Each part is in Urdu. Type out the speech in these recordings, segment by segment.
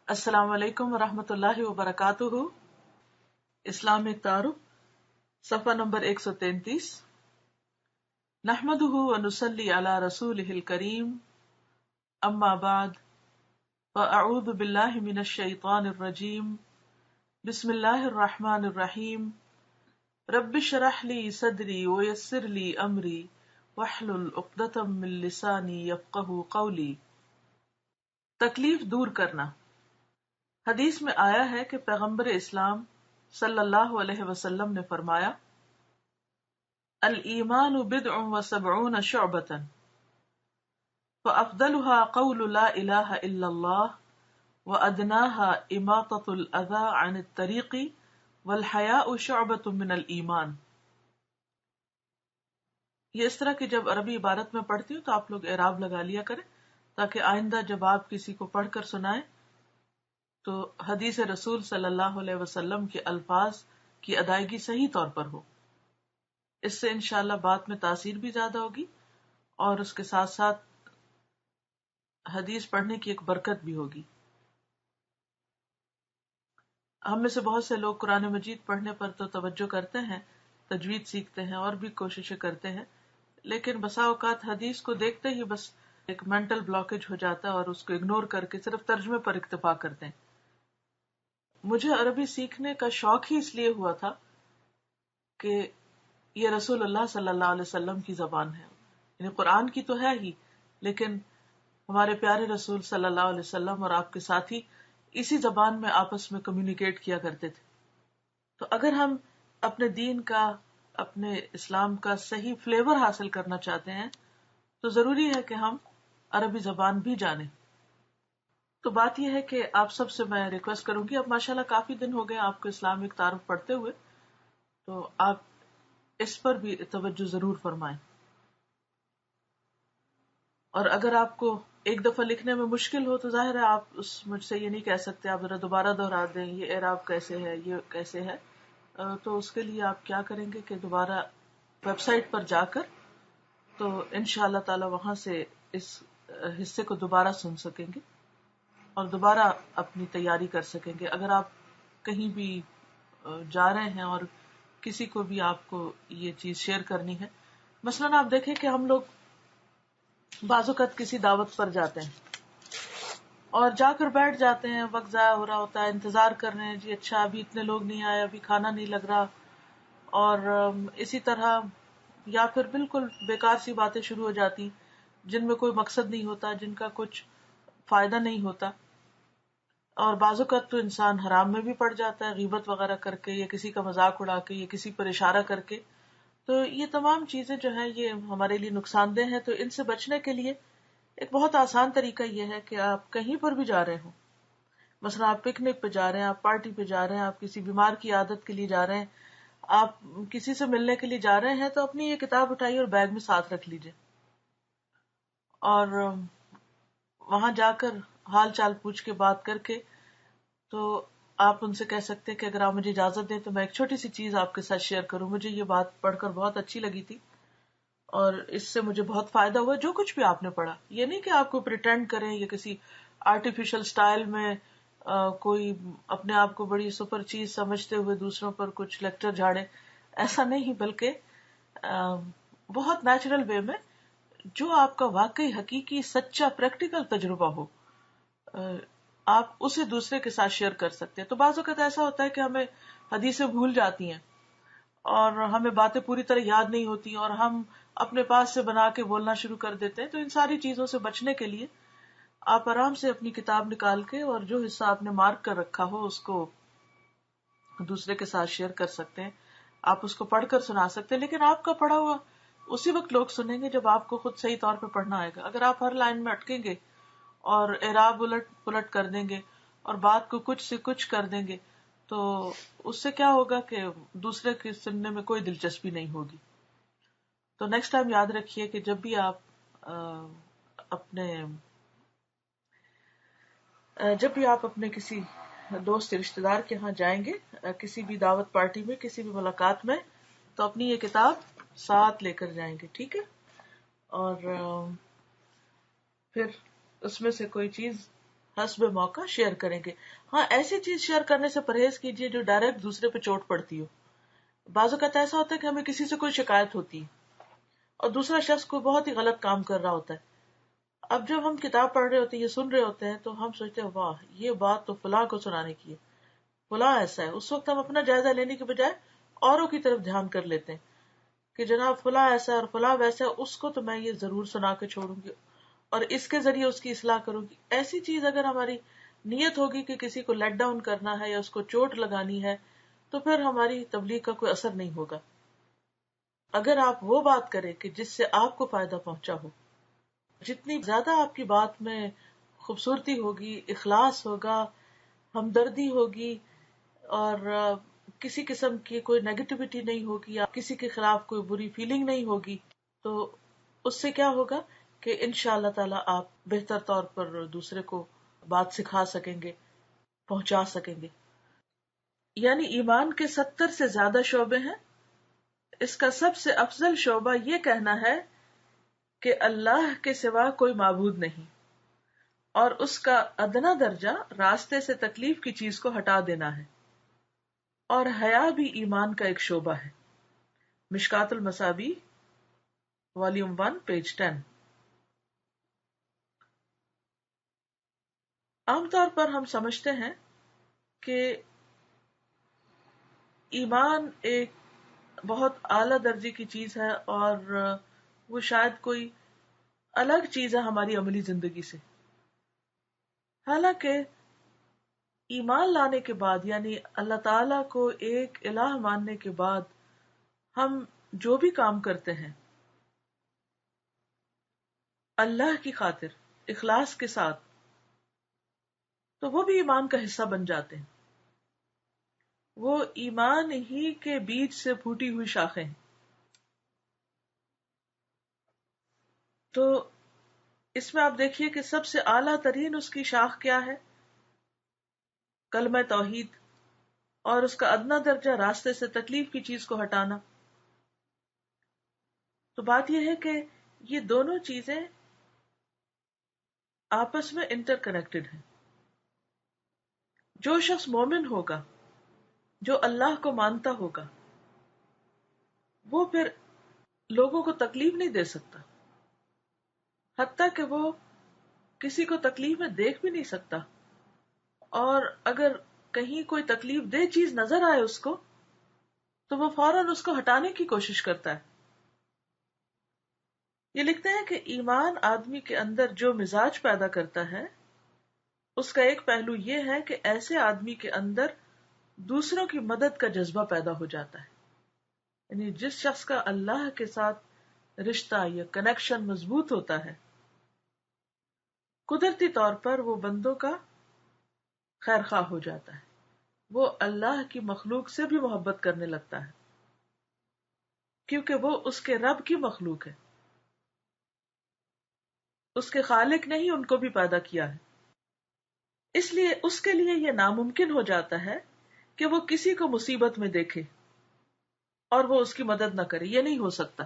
السلام علیکم ورحمۃ اللہ وبرکاتہ. اسلامک تعارف صفحہ نمبر 133. نحمده ونصلی علی رسولہ الکریم. اما بعد فاعوذ باللہ من الشیطان الرجیم. بسم اللہ الرحمن الرحیم. رب اشرح لی صدری ویسر لی امری واحلل عقدۃ من لسانی یفقہوا قولی. تکلیف دور کرنا. حدیث میں آیا ہے کہ پیغمبر اسلام صلی اللہ علیہ وسلم نے فرمایا، الایمان بضع وسبعون شعبۃ فافضلها قول لا الہ الا اللہ وادناها اماطۃ الاذى عن الطریق والحیاء شعبۃ من الایمان. یہ اس طرح کی جب عربی عبارت میں پڑھتی ہوں تو آپ لوگ اعراب لگا لیا کریں تاکہ آئندہ جب آپ کسی کو پڑھ کر سنائیں تو حدیث رسول صلی اللہ علیہ وسلم کے الفاظ کی ادائیگی صحیح طور پر ہو. اس سے انشاءاللہ بات میں تاثیر بھی زیادہ ہوگی اور اس کے ساتھ ساتھ حدیث پڑھنے کی ایک برکت بھی ہوگی. ہم میں سے بہت سے لوگ قرآن مجید پڑھنے پر تو توجہ کرتے ہیں، تجوید سیکھتے ہیں اور بھی کوششیں کرتے ہیں، لیکن بسا اوقات حدیث کو دیکھتے ہی بس ایک مینٹل بلاکیج ہو جاتا ہے اور اس کو اگنور کر کے صرف ترجمے پر اکتفا کرتے ہیں. مجھے عربی سیکھنے کا شوق ہی اس لیے ہوا تھا کہ یہ رسول اللہ صلی اللہ علیہ وسلم کی زبان ہے. یعنی قرآن کی تو ہے ہی، لیکن ہمارے پیارے رسول صلی اللہ علیہ وسلم اور آپ کے ساتھی اسی زبان میں آپس میں کمیونیکیٹ کیا کرتے تھے. تو اگر ہم اپنے دین کا، اپنے اسلام کا صحیح فلیور حاصل کرنا چاہتے ہیں تو ضروری ہے کہ ہم عربی زبان بھی جانیں. تو بات یہ ہے کہ آپ سب سے میں ریکویسٹ کروں گی، اب ماشاءاللہ کافی دن ہو گئے آپ کو اسلامک تعارف پڑھتے ہوئے، تو آپ اس پر بھی توجہ ضرور فرمائیں. اور اگر آپ کو ایک دفعہ لکھنے میں مشکل ہو تو ظاہر ہے آپ مجھ سے یہ نہیں کہہ سکتے آپ ذرا دوبارہ دہرا دیں، یہ اعراب کیسے ہے، یہ کیسے ہے. تو اس کے لیے آپ کیا کریں گے کہ دوبارہ ویب سائٹ پر جا کر تو انشاءاللہ تعالی وہاں سے اس حصے کو دوبارہ سن سکیں گے اور دوبارہ اپنی تیاری کر سکیں گے. اگر آپ کہیں بھی جا رہے ہیں اور کسی کو بھی آپ کو یہ چیز شیئر کرنی ہے، مثلاً آپ دیکھیں کہ ہم لوگ بعض اوقات کسی دعوت پر جاتے ہیں اور جا کر بیٹھ جاتے ہیں، وقت ضائع ہو رہا ہوتا ہے، انتظار کر رہے ہیں، جی اچھا ابھی اتنے لوگ نہیں آئے، ابھی کھانا نہیں لگ رہا، اور اسی طرح یا پھر بالکل بیکار سی باتیں شروع ہو جاتی جن میں کوئی مقصد نہیں ہوتا، جن کا کچھ فائدہ نہیں ہوتا. اور بعض اوقات تو انسان حرام میں بھی پڑ جاتا ہے، غیبت وغیرہ کر کے یا کسی کا مذاق اڑا کے یا کسی پر اشارہ کر کے. تو یہ تمام چیزیں جو ہیں یہ ہمارے لیے نقصان دہ ہیں. تو ان سے بچنے کے لیے ایک بہت آسان طریقہ یہ ہے کہ آپ کہیں پر بھی جا رہے ہوں، مثلا آپ پکنک پہ جا رہے ہیں، آپ پارٹی پہ جا رہے ہیں، آپ کسی بیمار کی عادت کے لیے جا رہے ہیں، آپ کسی سے ملنے کے لیے جا رہے ہیں، تو اپنی یہ کتاب اٹھائیے اور بیگ میں ساتھ رکھ لیجیے اور وہاں جا کر حال چال پوچھ کے بات کر کے تو آپ ان سے کہہ سکتے ہیں کہ اگر آپ مجھے اجازت دیں تو میں ایک چھوٹی سی چیز آپ کے ساتھ شیئر کروں، مجھے یہ بات پڑھ کر بہت اچھی لگی تھی اور اس سے مجھے بہت فائدہ ہوا. جو کچھ بھی آپ نے پڑھا، یہ نہیں کہ آپ کو پریٹینڈ کریں یا کسی آرٹیفیشل سٹائل میں کوئی اپنے آپ کو بڑی سپر چیز سمجھتے ہوئے دوسروں پر کچھ لیکچر جھاڑے، ایسا نہیں، بلکہ بہت نیچرل وے میں جو آپ کا واقعی حقیقی سچا پریکٹیکل تجربہ ہو آپ اسے دوسرے کے ساتھ شیئر کر سکتے ہیں. تو بعض اوقات ایسا ہوتا ہے کہ ہمیں حدیثیں بھول جاتی ہیں اور ہمیں باتیں پوری طرح یاد نہیں ہوتی اور ہم اپنے پاس سے بنا کے بولنا شروع کر دیتے ہیں. تو ان ساری چیزوں سے بچنے کے لیے آپ آرام سے اپنی کتاب نکال کے اور جو حصہ آپ نے مارک کر رکھا ہو اس کو دوسرے کے ساتھ شیئر کر سکتے ہیں. آپ اس کو پڑھ کر سنا سکتے ہیں، لیکن آپ کا پڑھا ہوا اسی وقت لوگ سنیں گے جب آپ کو خود صحیح طور پہ پڑھنا آئے گا. اگر آپ ہر لائن میں اٹکیں گے اور اعراب الٹ پلٹ کر دیں گے اور بات کو کچھ سے کچھ کر دیں گے تو اس سے کیا ہوگا کہ دوسرے کے سننے میں کوئی دلچسپی نہیں ہوگی. تو نیکسٹ ٹائم یاد رکھیے کہ جب بھی اپنے کسی دوست رشتے دار کے ہاں جائیں گے، کسی بھی دعوت پارٹی میں، کسی بھی ملاقات میں، تو اپنی یہ کتاب ساتھ لے کر جائیں گے، ٹھیک ہے؟ اور پھر اس میں سے کوئی چیز حسب موقع شیئر کریں گے. ہاں ایسی چیز شیئر کرنے سے پرہیز کیجیے جو ڈائریکٹ دوسرے پہ چوٹ پڑتی ہو. بعض اوقات ایسا ہوتا ہے کہ ہمیں کسی سے کوئی شکایت ہوتی ہے اور دوسرا شخص کوئی بہت ہی غلط کام کر رہا ہوتا ہے. اب جب ہم کتاب پڑھ رہے ہوتے ہیں یا سن رہے ہوتے ہیں تو ہم سوچتے ہیں واہ یہ بات تو فلاں کو سنانے کی ہے، فلاں ایسا ہے. اس وقت ہم اپنا جائزہ لینے کے بجائے اوروں کی طرف دھیان کر لیتے ہیں کہ جناب فلاں ایسا ہے اور فلاں ویسا ہے، اس کو تو میں یہ ضرور سنا کے چھوڑوں گی اور اس کے ذریعے اس کی اصلاح کروں گی. ایسی چیز اگر ہماری نیت ہوگی کہ کسی کو لیٹ ڈاؤن کرنا ہے یا اس کو چوٹ لگانی ہے تو پھر ہماری تبلیغ کا کوئی اثر نہیں ہوگا. اگر آپ وہ بات کریں کہ جس سے آپ کو فائدہ پہنچا ہو، جتنی زیادہ آپ کی بات میں خوبصورتی ہوگی، اخلاص ہوگا، ہمدردی ہوگی اور کسی قسم کی کوئی نیگیٹیوٹی نہیں ہوگی یا کسی کے خلاف کوئی بری فیلنگ نہیں ہوگی، تو اس سے کیا ہوگا کہ انشاءاللہ تعالی آپ بہتر طور پر دوسرے کو بات سکھا سکیں گے، پہنچا سکیں گے. یعنی ایمان کے 70 سے زیادہ شعبے ہیں. اس کا سب سے افضل شعبہ یہ کہنا ہے کہ اللہ کے سوا کوئی معبود نہیں، اور اس کا ادنا درجہ راستے سے تکلیف کی چیز کو ہٹا دینا ہے. اور حیا بھی ایمان کا ایک شعبہ ہے. مشکات المصابیح والیوم 1 پیج 10. عام طور پر ہم سمجھتے ہیں کہ ایمان ایک بہت اعلی درجے کی چیز ہے اور وہ شاید کوئی الگ چیز ہے ہماری عملی زندگی سے. حالانکہ ایمان لانے کے بعد یعنی اللہ تعالی کو ایک الہ ماننے کے بعد ہم جو بھی کام کرتے ہیں اللہ کی خاطر اخلاص کے ساتھ تو وہ بھی ایمان کا حصہ بن جاتے ہیں. وہ ایمان ہی کے بیج سے پھوٹی ہوئی شاخیں ہیں. تو اس میں آپ دیکھیے کہ سب سے اعلیٰ ترین اس کی شاخ کیا ہے؟ کلمہ توحید. اور اس کا ادنا درجہ راستے سے تکلیف کی چیز کو ہٹانا. تو بات یہ ہے کہ یہ دونوں چیزیں آپس میں انٹر کنیکٹڈ ہیں. جو شخص مومن ہوگا، جو اللہ کو مانتا ہوگا، وہ پھر لوگوں کو تکلیف نہیں دے سکتا، حتیٰ کہ وہ کسی کو تکلیف میں دیکھ بھی نہیں سکتا. اور اگر کہیں کوئی تکلیف دہ چیز نظر آئے اس کو تو وہ فوراً اس کو ہٹانے کی کوشش کرتا ہے. یہ لکھتے ہیں کہ ایمان آدمی کے اندر جو مزاج پیدا کرتا ہے اس کا ایک پہلو یہ ہے کہ ایسے آدمی کے اندر دوسروں کی مدد کا جذبہ پیدا ہو جاتا ہے. یعنی جس شخص کا اللہ کے ساتھ رشتہ یا کنیکشن مضبوط ہوتا ہے قدرتی طور پر وہ بندوں کا خیر خواہ ہو جاتا ہے. وہ اللہ کی مخلوق سے بھی محبت کرنے لگتا ہے کیونکہ وہ اس کے رب کی مخلوق ہے. اس کے خالق نے ہی ان کو بھی پیدا کیا ہے. اس لیے اس کے لیے یہ ناممکن ہو جاتا ہے کہ وہ کسی کو مصیبت میں دیکھے اور وہ اس کی مدد نہ کرے. یہ نہیں ہو سکتا.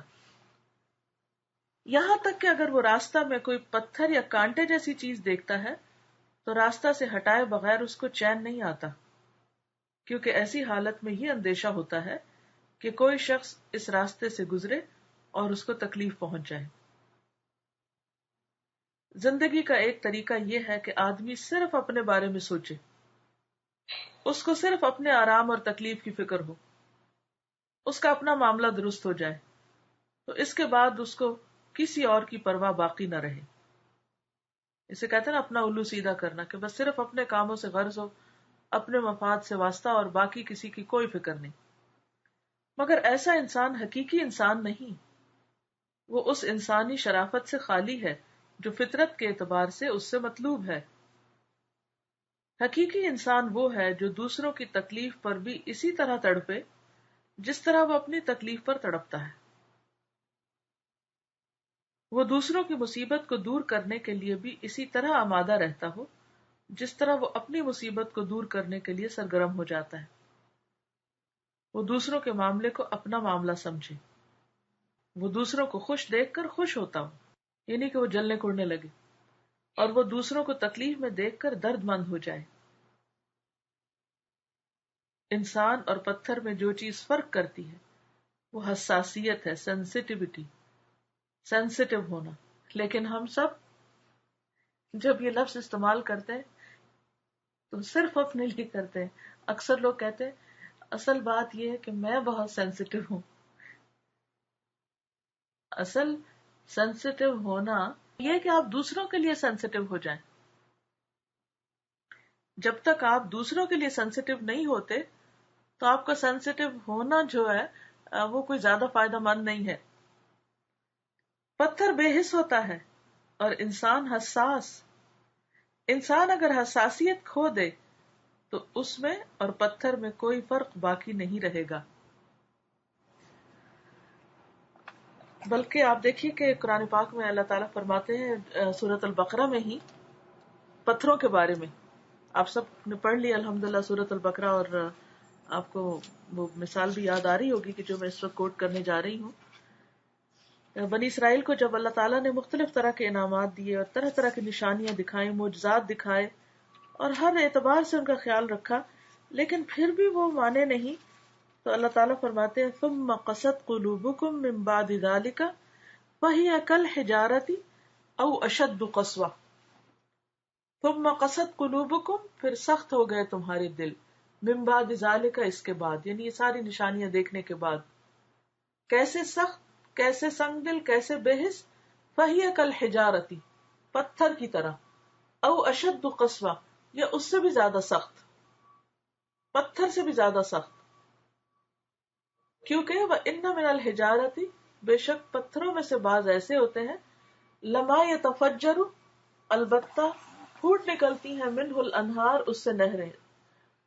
یہاں تک کہ اگر وہ راستہ میں کوئی پتھر یا کانٹے جیسی چیز دیکھتا ہے تو راستہ سے ہٹائے بغیر اس کو چین نہیں آتا، کیونکہ ایسی حالت میں یہ اندیشہ ہوتا ہے کہ کوئی شخص اس راستے سے گزرے اور اس کو تکلیف پہنچ جائے. زندگی کا ایک طریقہ یہ ہے کہ آدمی صرف اپنے بارے میں سوچے، اس کو صرف اپنے آرام اور تکلیف کی فکر ہو، اس کا اپنا معاملہ درست ہو جائے تو اس کے بعد اس کو کسی اور کی پرواہ باقی نہ رہے. اسے کہتے ہیں نا اپنا الو سیدھا کرنا، کہ بس صرف اپنے کاموں سے غرض ہو، اپنے مفاد سے واسطہ اور باقی کسی کی کوئی فکر نہیں. مگر ایسا انسان حقیقی انسان نہیں. وہ اس انسانی شرافت سے خالی ہے جو فطرت کے اعتبار سے اس سے مطلوب ہے. حقیقی انسان وہ ہے جو دوسروں کی تکلیف پر بھی اسی طرح تڑپے جس طرح وہ اپنی تکلیف پر تڑپتا ہے. وہ دوسروں کی مصیبت کو دور کرنے کے لیے بھی اسی طرح آمادہ رہتا ہو جس طرح وہ اپنی مصیبت کو دور کرنے کے لیے سرگرم ہو جاتا ہے. وہ دوسروں کے معاملے کو اپنا معاملہ سمجھے. وہ دوسروں کو خوش دیکھ کر خوش ہوتا ہو، یعنی کہ وہ جلنے کوڑنے لگے. اور وہ دوسروں کو تکلیف میں دیکھ کر درد مند ہو جائے. انسان اور پتھر میں جو چیز فرق کرتی ہے وہ حساسیت ہے، سینسٹیوٹی، سینسٹیو ہونا. لیکن ہم سب جب یہ لفظ استعمال کرتے ہیں تو صرف اپنے لیے کرتے ہیں. اکثر لوگ کہتے ہیں اصل بات یہ ہے کہ میں بہت سینسٹیو ہوں. اصل سینسٹیو ہونا یہ کہ آپ دوسروں کے لیے سینسٹیو ہو جائیں. جب تک آپ دوسروں کے لیے سینسٹیو نہیں ہوتے تو آپ کا سینسٹیو ہونا جو ہے وہ کوئی زیادہ فائدہ مند نہیں ہے. پتھر بے حس ہوتا ہے اور انسان حساس. انسان اگر حساسیت کھو دے تو اس میں اور پتھر میں کوئی فرق باقی نہیں رہے گا. بلکہ آپ دیکھیے کہ قرآن پاک میں اللہ تعالیٰ فرماتے ہیں سورۃ البقرہ میں ہی پتھروں کے بارے میں. آپ سب نے پڑھ لی الحمدللہ سورۃ البقرہ، اور آپ کو وہ مثال بھی یاد آ رہی ہوگی کہ جو میں اس وقت کوٹ کرنے جا رہی ہوں. بنی اسرائیل کو جب اللہ تعالیٰ نے مختلف طرح کے انعامات دیے اور طرح طرح کی نشانیاں دکھائیں، معجزات دکھائے اور ہر اعتبار سے ان کا خیال رکھا، لیکن پھر بھی وہ مانے نہیں، تو اللہ تعالیٰ فرماتے ہیں ثم قست قلوبکم من بعد ذلک فہی کالحجارۃ او اشد قسوہ. ثم قست قلوبکم، پھر سخت ہو گئے تمہارے دل، من بعد ذلک، اس کے بعد، یعنی یہ ساری نشانیاں دیکھنے کے بعد. کیسے سخت، کیسے سنگ دل، کیسے بے حس؟ فہی کالحجارۃ، پتھر کی طرح، او اشد قسوہ، یا اس سے بھی زیادہ سخت، پتھر سے بھی زیادہ سخت. کیونکہ وَإِنَّ مِنَ الْحِجَارَةِ، بے شک پتھروں میں سے بعض ایسے ہوتے ہیں، لَمَا يَتَفَجَّرُ، البتہ پھوٹ نکلتی ہیں، مِنْهُ الْأَنْهَارُ، اس سے نہریں،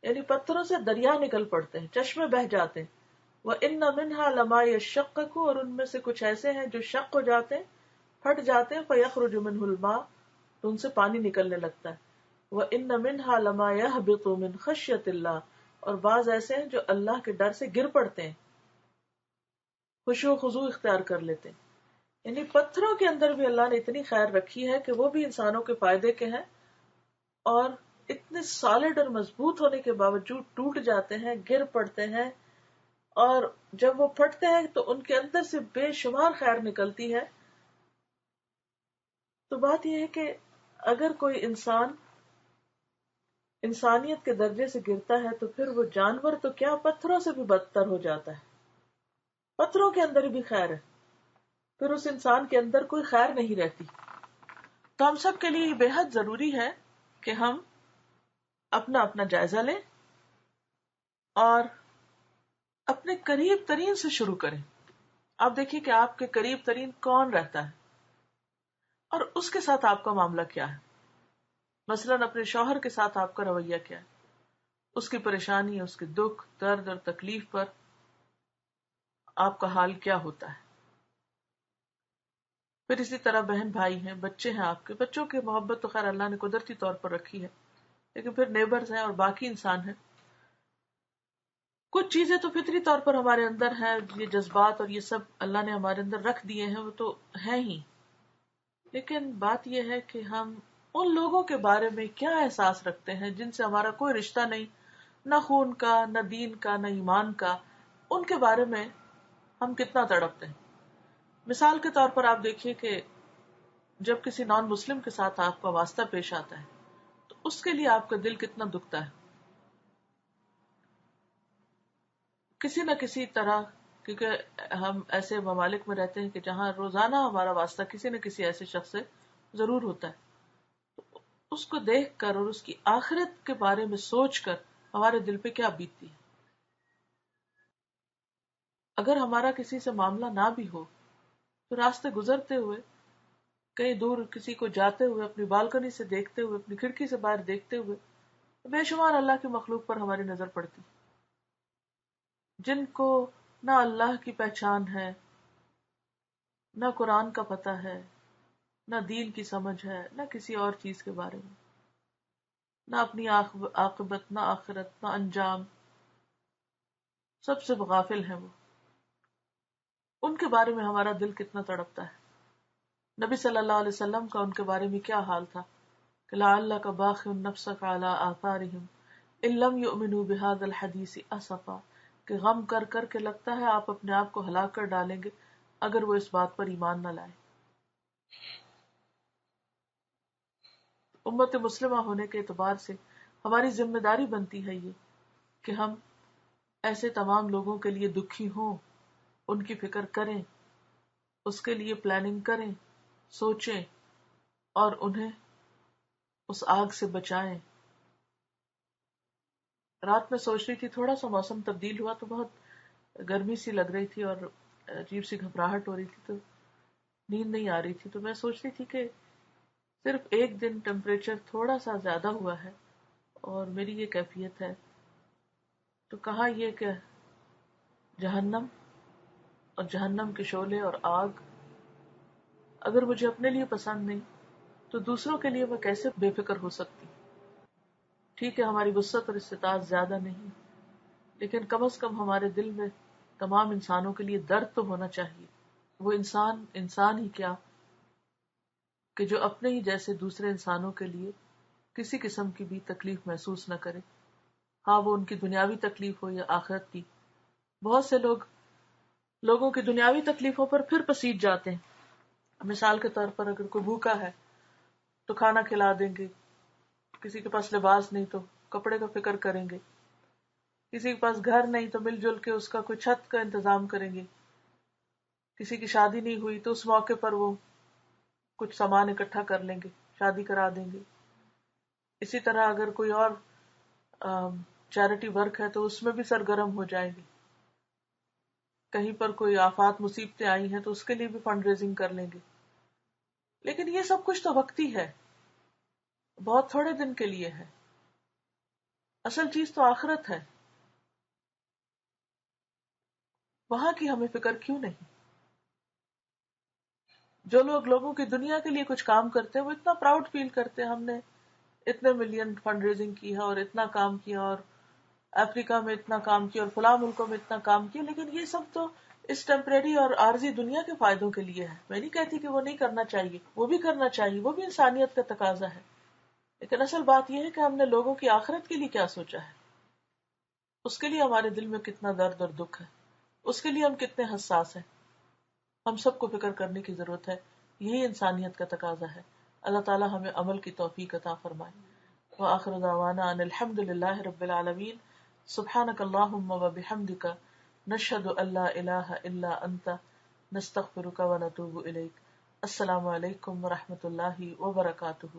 یعنی پتھروں سے دریا نکل پڑتے ہیں، چشمے بہہ جاتے ہیں. وَإِنَّ مِنْهَا لَمَا يَشَّقَّقُ، اور ان میں سے کچھ ایسے ہیں جو شق ہو جاتے ہیں، پھٹ جاتے ہیں، فَيَخْرُجُ مِنْهُ الْمَاءُ، تو ان سے پانی نکلنے لگتا ہے. وَإِنَّ مِنْهَا لَمَا يَهْبِطُ مِنْ خَشْيَةِ اللَّهِ، اور بعض ایسے ہیں جو اللہ کے ڈر سے گر پڑتے ہیں، خشوع و خضوع اختیار کر لیتے ہیں. یعنی پتھروں کے اندر بھی اللہ نے اتنی خیر رکھی ہے کہ وہ بھی انسانوں کے فائدے کے ہیں، اور اتنے سالڈ اور مضبوط ہونے کے باوجود ٹوٹ جاتے ہیں، گر پڑتے ہیں، اور جب وہ پھٹتے ہیں تو ان کے اندر سے بے شمار خیر نکلتی ہے. تو بات یہ ہے کہ اگر کوئی انسان انسانیت کے درجے سے گرتا ہے تو پھر وہ جانور تو کیا، پتھروں سے بھی بدتر ہو جاتا ہے. پتھروں کے اندر بھی خیر ہے، پھر اس انسان کے اندر کوئی خیر نہیں رہتی. تو ہم سب کے لیے یہ بے حد ضروری ہے کہ ہم اپنا اپنا جائزہ لیں اور اپنے قریب ترین سے شروع کریں. آپ دیکھیے کہ آپ کے قریب ترین کون رہتا ہے اور اس کے ساتھ آپ کا معاملہ کیا ہے. مثلاً اپنے شوہر کے ساتھ آپ کا رویہ کیا ہے، اس کی پریشانی، اس کے دکھ، درد اور تکلیف پر آپ کا حال کیا ہوتا ہے. پھر اسی طرح بہن بھائی ہیں، بچے ہیں، آپ کے بچوں کی محبت تو خیر اللہ نے قدرتی طور پر رکھی ہے، لیکن پھر نیبرز ہیں اور باقی انسان ہیں. کچھ چیزیں تو فطری طور پر ہمارے اندر ہیں، یہ جذبات اور یہ سب اللہ نے ہمارے اندر رکھ دیے ہیں، وہ تو ہیں ہی. لیکن بات یہ ہے کہ ہم ان لوگوں کے بارے میں کیا احساس رکھتے ہیں جن سے ہمارا کوئی رشتہ نہیں، نہ خون کا، نہ دین کا، نہ ایمان کا. ان کے بارے میں ہم کتنا تڑپتے ہیں. مثال کے طور پر آپ دیکھیے کہ جب کسی نان مسلم کے ساتھ آپ کا واسطہ پیش آتا ہے تو اس کے لیے آپ کا دل کتنا دکھتا ہے. کسی نہ کسی طرح، کیونکہ ہم ایسے ممالک میں رہتے ہیں کہ جہاں روزانہ ہمارا واسطہ کسی نہ کسی ایسے شخص سے ضرور ہوتا ہے. اس کو دیکھ کر اور اس کی آخرت کے بارے میں سوچ کر ہمارے دل پہ کیا بیتتی ہے. اگر ہمارا کسی سے معاملہ نہ بھی ہو تو راستے گزرتے ہوئے، کہیں دور کسی کو جاتے ہوئے، اپنی بالکنی سے دیکھتے ہوئے، اپنی کھڑکی سے باہر دیکھتے ہوئے بے شمار اللہ کی مخلوق پر ہماری نظر پڑتی، جن کو نہ اللہ کی پہچان ہے، نہ قرآن کا پتہ ہے، نہ دین کی سمجھ ہے، نہ کسی اور چیز کے بارے میں، نہ اپنی عاقبت، نہ آخرت، نہ انجام، سب سے غافل ہیں وہ. ان کے بارے میں ہمارا دل کتنا تڑپتا ہے. نبی صلی اللہ علیہ وسلم کا ان کے بارے میں کیا حال تھا. کہ لعلک باخع نفسک علی آثارہم ان لم یؤمنوا بہذا الحدیث اسفا، کہ غم کر کر کے لگتا ہے آپ اپنے آپ کو ہلاک کر ڈالیں گے اگر وہ اس بات پر ایمان نہ لائیں۔ امت مسلمہ ہونے کے اعتبار سے ہماری ذمہ داری بنتی ہے یہ کہ ہم ایسے تمام لوگوں کے لیے دکھی ہوں، ان کی فکر کریں، اس کے لیے پلاننگ کریں، سوچیں اور انہیں اس آگ سے بچائیں۔ رات میں سوچ رہی تھی، تھوڑا سا موسم تبدیل ہوا تو بہت گرمی سی لگ رہی تھی اور عجیب سی گھبراہٹ ہو رہی تھی، تو نیند نہیں آ رہی تھی، تو میں سوچ رہی تھی کہ صرف ایک دن ٹیمپریچر تھوڑا سا زیادہ ہوا ہے اور میری یہ کیفیت ہے، تو کہاں یہ کہ جہنم اور جہنم کے شعلے اور آگ اگر مجھے اپنے لیے پسند نہیں تو دوسروں کے لیے میں کیسے بے فکر ہو سکتی؟ ٹھیک ہے ہماری وسعت اور استطاعت زیادہ نہیں، لیکن کم از کم ہمارے دل میں تمام انسانوں کے لیے درد تو ہونا چاہیے۔ وہ انسان ہی کیا کہ جو اپنے ہی جیسے دوسرے انسانوں کے لیے کسی قسم کی بھی تکلیف محسوس نہ کرے، ہاں وہ ان کی دنیاوی تکلیف ہو یا آخرت کی۔ بہت سے لوگوں کی دنیاوی تکلیفوں پر پھر پسیج جاتے ہیں۔ مثال کے طور پر اگر کوئی بھوکا ہے تو کھانا کھلا دیں گے، کسی کے پاس لباس نہیں تو کپڑے کا فکر کریں گے، کسی کے پاس گھر نہیں تو مل جل کے اس کا کوئی چھت کا انتظام کریں گے، کسی کی شادی نہیں ہوئی تو اس موقع پر وہ کچھ سامان اکٹھا کر لیں گے، شادی کرا دیں گے۔ اسی طرح اگر کوئی اور چیریٹی ورک ہے تو اس میں بھی سرگرم ہو جائیں گے، کہیں پر کوئی آفات مصیبتیں آئی ہیں تو اس کے لیے بھی فنڈ ریزنگ کر لیں گے۔ لیکن یہ سب کچھ تو وقتی ہے، بہت تھوڑے دن کے لیے ہے، اصل چیز تو آخرت ہے، وہاں کی ہمیں فکر کیوں نہیں؟ جو لوگ لوگوں کی دنیا کے لیے کچھ کام کرتے ہیں وہ اتنا پراؤڈ فیل کرتے ہیں، ہم نے اتنے ملین فنڈ ریزنگ کی ہے اور اتنا کام کیا اور افریقہ میں اتنا کام کیا اور فلاں ملکوں میں اتنا کام کیا، لیکن یہ سب تو اس ٹیمپریری اور عارضی دنیا کے فائدوں کے لیے ہے۔ میں نہیں کہتی کہ وہ نہیں کرنا چاہیے، وہ بھی کرنا چاہیے، وہ بھی انسانیت کا تقاضا ہے، لیکن اصل بات یہ ہے کہ ہم نے لوگوں کی آخرت کے لیے کیا سوچا ہے، اس کے لیے ہمارے دل میں کتنا درد اور دکھ ہے، اس کے لیے ہم کتنے حساس ہیں۔ ہم سب کو فکر کرنے کی ضرورت ہے، یہی انسانیت کا تقاضا ہے۔ اللہ تعالی ہمیں عمل کی توفیق عطا فرمائے۔ وآخر دعوانا ان الحمد للہ رب العالمین۔ سبحانک اللہم وبحمدک، نشہد ان لا الہ الا انت، نستغفرک ونتوب الیک۔ السلام علیکم ورحمۃ اللہ وبرکاتہ۔